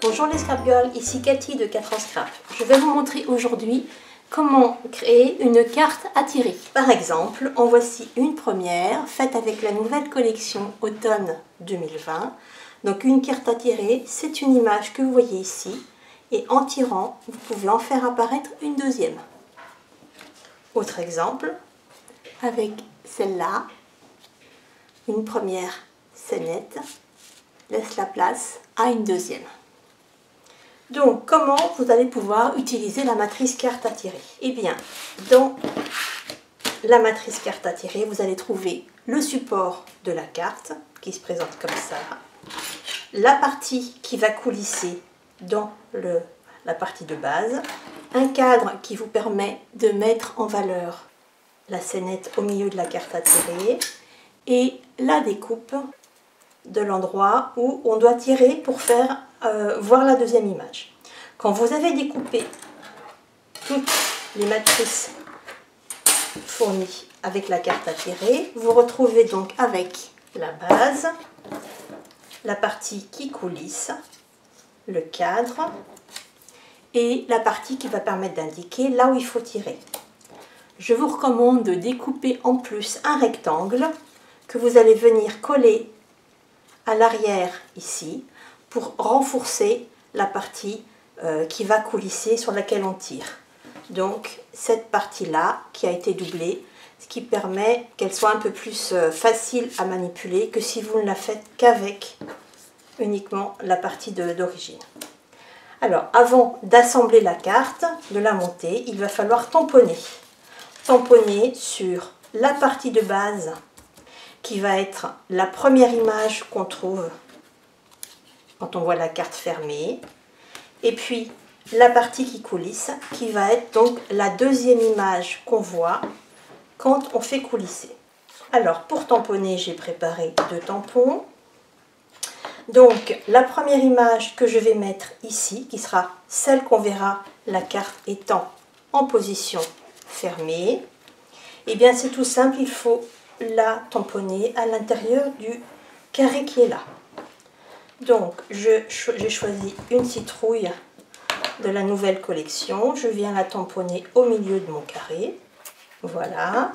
Bonjour les Scrap Girls, ici Cathy de 4 ans Scrap. Je vais vous montrer aujourd'hui comment créer une carte à tirer. Par exemple, en voici une première faite avec la nouvelle collection automne 2020. Donc une carte à tirer, c'est une image que vous voyez ici et en tirant, vous pouvez en faire apparaître une deuxième. Autre exemple, avec celle-là, une première scénette laisse la place à une deuxième. Donc, comment vous allez pouvoir utiliser la matrice carte à tirer? Eh bien, dans la matrice carte à tirer, vous allez trouver le support de la carte qui se présente comme ça, la partie qui va coulisser dans la partie de base, un cadre qui vous permet de mettre en valeur la scénette au milieu de la carte à tirer et la découpe de l'endroit où on doit tirer pour faire voir la deuxième image. Quand vous avez découpé toutes les matrices fournies avec la carte à tirer, vous retrouvez donc avec la base, la partie qui coulisse, le cadre et la partie qui va permettre d'indiquer là où il faut tirer. Je vous recommande de découper en plus un rectangle que vous allez venir coller à l'arrière ici pour renforcer la partie qui va coulisser sur laquelle on tire. Donc cette partie là qui a été doublée, ce qui permet qu'elle soit un peu plus facile à manipuler que si vous ne la faites qu'avec uniquement la partie d'origine. Alors avant d'assembler la carte, de la monter, il va falloir tamponner. Tamponner sur la partie de base qui va être la première image qu'on trouve quand on voit la carte fermée, et puis la partie qui coulisse, qui va être donc la deuxième image qu'on voit quand on fait coulisser. Alors pour tamponner, j'ai préparé 2 tampons. Donc la première image que je vais mettre ici, qui sera celle qu'on verra la carte étant en position fermée, et bien c'est tout simple, il faut la tamponner à l'intérieur du carré qui est là. Donc j'ai choisi une citrouille de la nouvelle collection, je viens la tamponner au milieu de mon carré, voilà.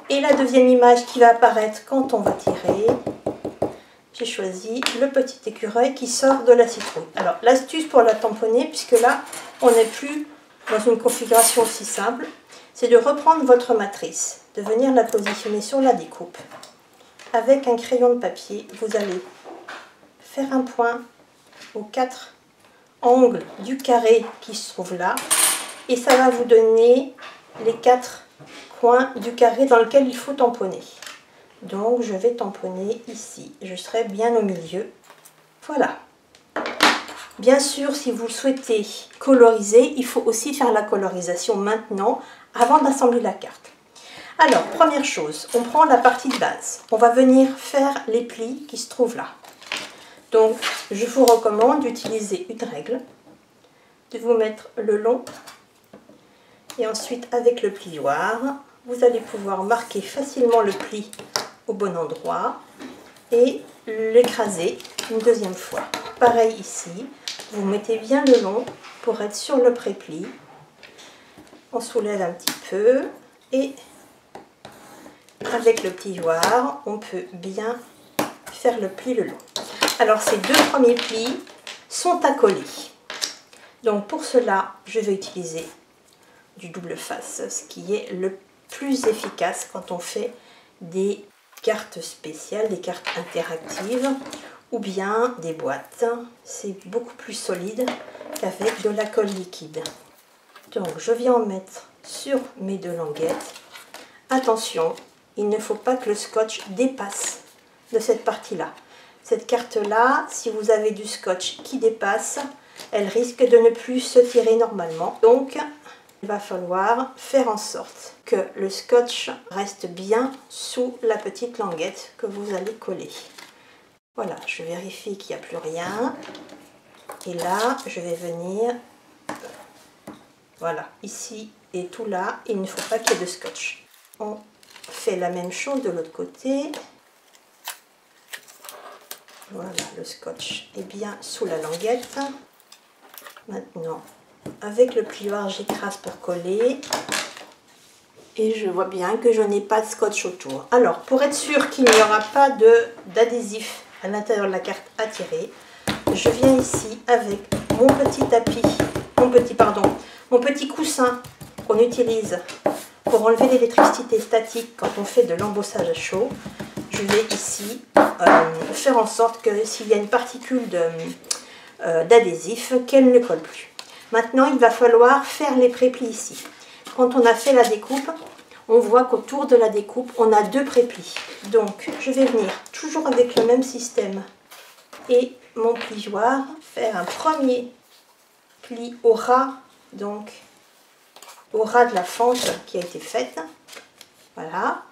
Et la deuxième image qui va apparaître quand on va tirer, j'ai choisi le petit écureuil qui sort de la citrouille. Alors l'astuce pour la tamponner, puisque là on n'est plus dans une configuration aussi simple, c'est de reprendre votre matrice, de venir la positionner sur la découpe. Avec un crayon de papier, vous allez faire un point aux 4 angles du carré qui se trouve là, et ça va vous donner les 4 coins du carré dans lequel il faut tamponner. Donc je vais tamponner ici, je serai bien au milieu. Voilà. Bien sûr, si vous souhaitez coloriser, il faut aussi faire la colorisation maintenant, avant d'assembler la carte. Alors, première chose, on prend la partie de base. On va venir faire les plis qui se trouvent là. Donc, je vous recommande d'utiliser une règle, de vous mettre le long, et ensuite avec le plioir, vous allez pouvoir marquer facilement le pli au bon endroit et l'écraser une deuxième fois. Pareil ici, vous mettez bien le long pour être sur le pré-pli. On soulève un petit peu et avec le plioir, on peut bien faire le pli le long. Alors ces 2 premiers plis sont à coller. Donc pour cela, je vais utiliser du double face, ce qui est le plus efficace quand on fait des cartes spéciales, des cartes interactives ou bien des boîtes. C'est beaucoup plus solide qu'avec de la colle liquide. Donc je viens en mettre sur mes 2 languettes. Attention, il ne faut pas que le scotch dépasse de cette partie-là. Cette carte-là, si vous avez du scotch qui dépasse, elle risque de ne plus se tirer normalement. Donc il va falloir faire en sorte que le scotch reste bien sous la petite languette que vous allez coller. Voilà, je vérifie qu'il n'y a plus rien. Et là, je vais venir, voilà, ici et tout là, il ne faut pas qu'il y ait de scotch. On fait la même chose de l'autre côté. Voilà, le scotch est bien sous la languette. Maintenant, avec le plioir, j'écrase pour coller. Et je vois bien que je n'ai pas de scotch autour. Alors, pour être sûr qu'il n'y aura pas d'adhésif à l'intérieur de la carte à tirer, je viens ici avec mon petit tapis, mon petit coussin qu'on utilise pour enlever l'électricité statique quand on fait de l'embossage à chaud. Je vais ici faire en sorte que s'il y a une particule d'adhésif, qu'elle ne colle plus. Maintenant, il va falloir faire les préplis ici. Quand on a fait la découpe, on voit qu'autour de la découpe, on a 2 préplis. Donc, je vais venir toujours avec le même système et mon plioir, faire un premier pli au ras, donc au ras de la fente qui a été faite. Voilà.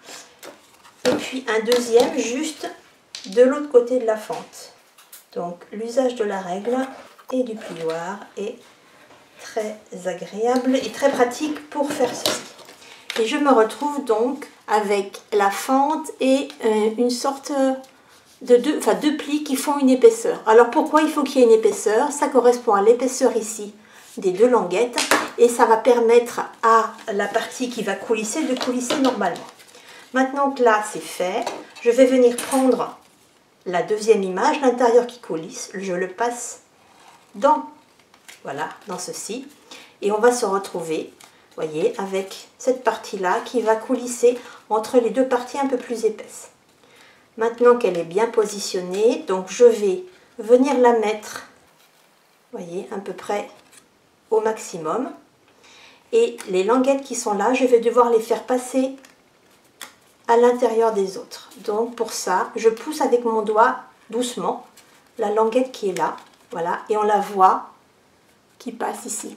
Et puis un deuxième juste de l'autre côté de la fente. Donc, l'usage de la règle et du plioir est très agréable et très pratique pour faire ceci. Et je me retrouve donc avec la fente et une sorte de deux plis qui font une épaisseur. Alors pourquoi il faut qu'il y ait une épaisseur? Ça correspond à l'épaisseur ici des 2 languettes et ça va permettre à la partie qui va coulisser de coulisser normalement. Maintenant que là c'est fait, je vais venir prendre la deuxième image, l'intérieur qui coulisse, je le passe dans ceci et on va se retrouver, voyez, avec cette partie-là qui va coulisser entre les 2 parties un peu plus épaisses. Maintenant qu'elle est bien positionnée, donc je vais venir la mettre, voyez, à peu près au maximum. Et les languettes qui sont là, je vais devoir les faire passer à l'intérieur des autres. Donc pour ça, je pousse avec mon doigt doucement la languette qui est là, voilà, et on la voit qui passe ici.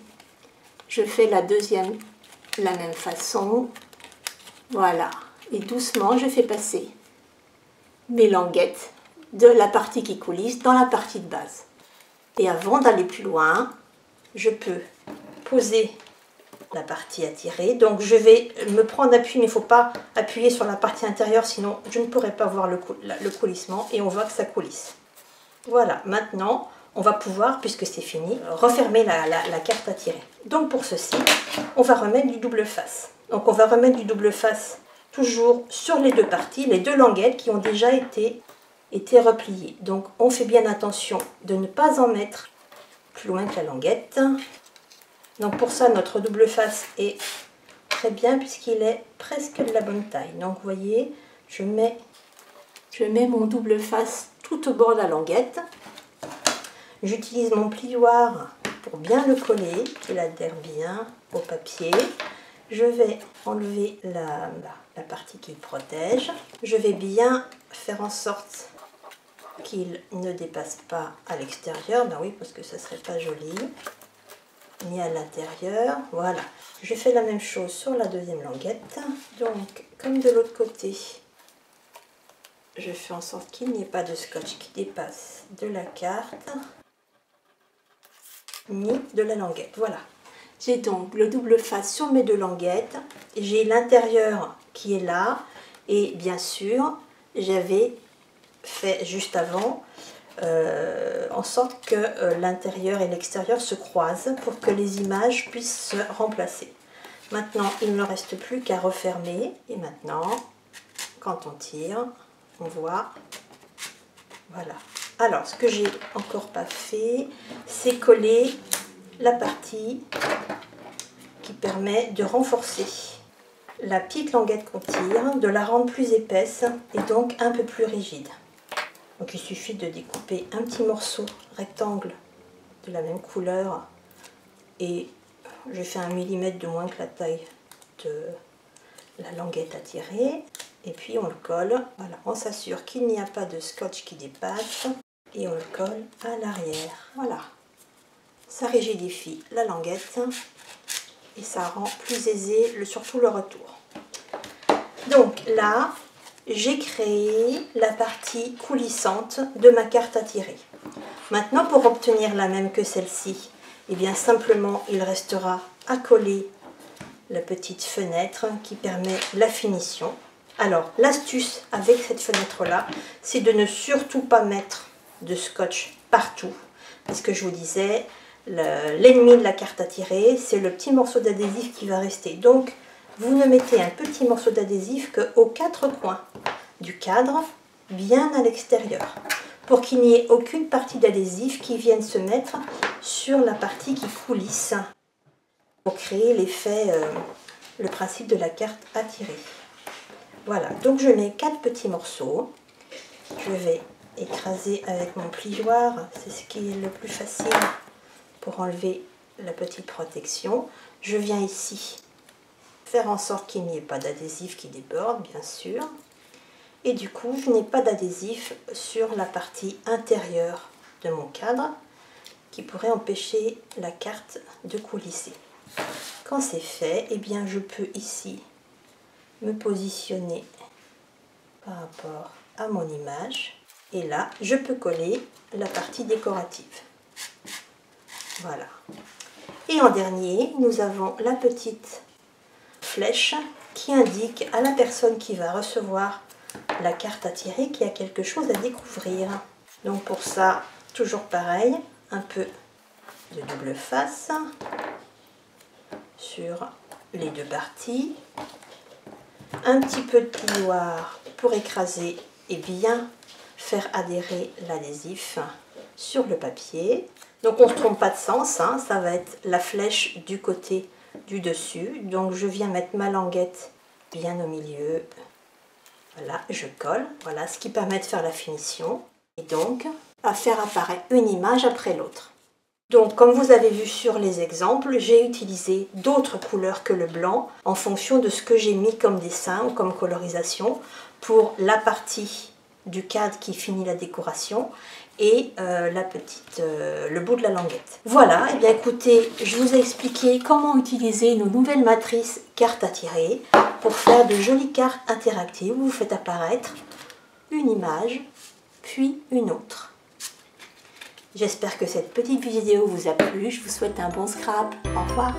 Je fais la deuxième de la même façon, voilà, et doucement je fais passer mes languettes de la partie qui coulisse dans la partie de base. Et avant d'aller plus loin, je peux poser la partie à tirer. Donc je vais me prendre appui, mais il ne faut pas appuyer sur la partie intérieure, sinon je ne pourrai pas voir le coulissement et on voit que ça coulisse. Voilà, maintenant on va pouvoir, puisque c'est fini, refermer la carte à tirer. Donc pour ceci, on va remettre du double face. Donc on va remettre du double face toujours sur les 2 parties, les 2 languettes qui ont déjà été repliées. Donc on fait bien attention de ne pas en mettre plus loin que la languette. Donc pour ça, notre double face est très bien puisqu'il est presque de la bonne taille. Donc vous voyez, je mets mon double face tout au bord de la languette. J'utilise mon plioir pour bien le coller, qu'il adhère bien au papier. Je vais enlever la partie qui le protège. Je vais bien faire en sorte qu'il ne dépasse pas à l'extérieur. Ben oui, parce que ça ne serait pas joli. Ni à l'intérieur. Voilà. Je fais la même chose sur la deuxième languette. Donc, comme de l'autre côté, je fais en sorte qu'il n'y ait pas de scotch qui dépasse de la carte, ni de la languette. Voilà. J'ai donc le double face sur mes 2 languettes. J'ai l'intérieur qui est là. Et bien sûr, j'avais fait juste avant en sorte que l'intérieur et l'extérieur se croisent pour que les images puissent se remplacer. Maintenant, il ne me reste plus qu'à refermer. Et maintenant, quand on tire, on voit. Voilà. Alors, ce que j'ai encore pas fait, c'est coller la partie qui permet de renforcer la petite languette qu'on tire, de la rendre plus épaisse et donc un peu plus rigide. Donc il suffit de découper un petit morceau rectangle de la même couleur et je fais 1 mm de moins que la taille de la languette à tirer et puis on le colle. Voilà, on s'assure qu'il n'y a pas de scotch qui dépasse et on le colle à l'arrière. Voilà, ça rigidifie la languette et ça rend plus aisé surtout le retour. Donc là, j'ai créé la partie coulissante de ma carte à tirer. Maintenant, pour obtenir la même que celle-ci, eh bien simplement, il restera à coller la petite fenêtre qui permet la finition. Alors, l'astuce avec cette fenêtre-là, c'est de ne surtout pas mettre de scotch partout. Parce que je vous disais, l'ennemi de la carte à tirer, c'est le petit morceau d'adhésif qui va rester. Donc, vous ne mettez un petit morceau d'adhésif qu'aux 4 coins du cadre, bien à l'extérieur, pour qu'il n'y ait aucune partie d'adhésif qui vienne se mettre sur la partie qui coulisse, pour créer l'effet, le principe de la carte à tirer. Voilà, donc je mets 4 petits morceaux. Je vais écraser avec mon plioir, c'est ce qui est le plus facile pour enlever la petite protection. Je viens ici faire en sorte qu'il n'y ait pas d'adhésif qui déborde, bien sûr. Et du coup, je n'ai pas d'adhésif sur la partie intérieure de mon cadre qui pourrait empêcher la carte de coulisser. Quand c'est fait, eh bien, je peux ici me positionner par rapport à mon image. Et là, je peux coller la partie décorative. Voilà. Et en dernier, nous avons la petite flèche qui indique à la personne qui va recevoir la carte à tirer qu'il y a quelque chose à découvrir. Donc pour ça, toujours pareil, un peu de double face sur les 2 parties. Un petit peu de plioir pour écraser et bien faire adhérer l'adhésif sur le papier. Donc on ne se trompe pas de sens, hein, ça va être la flèche du côté du dessus. Donc je viens mettre ma languette bien au milieu. Voilà, je colle. Voilà ce qui permet de faire la finition. Et donc à faire apparaître une image après l'autre. Donc comme vous avez vu sur les exemples, j'ai utilisé d'autres couleurs que le blanc en fonction de ce que j'ai mis comme dessin ou comme colorisation pour la partie du cadre qui finit la décoration et le bout de la languette. Voilà, et bien écoutez, je vous ai expliqué comment utiliser nos nouvelles matrices cartes à tirer pour faire de jolies cartes interactives où vous faites apparaître une image puis une autre. J'espère que cette petite vidéo vous a plu, je vous souhaite un bon scrap, au revoir.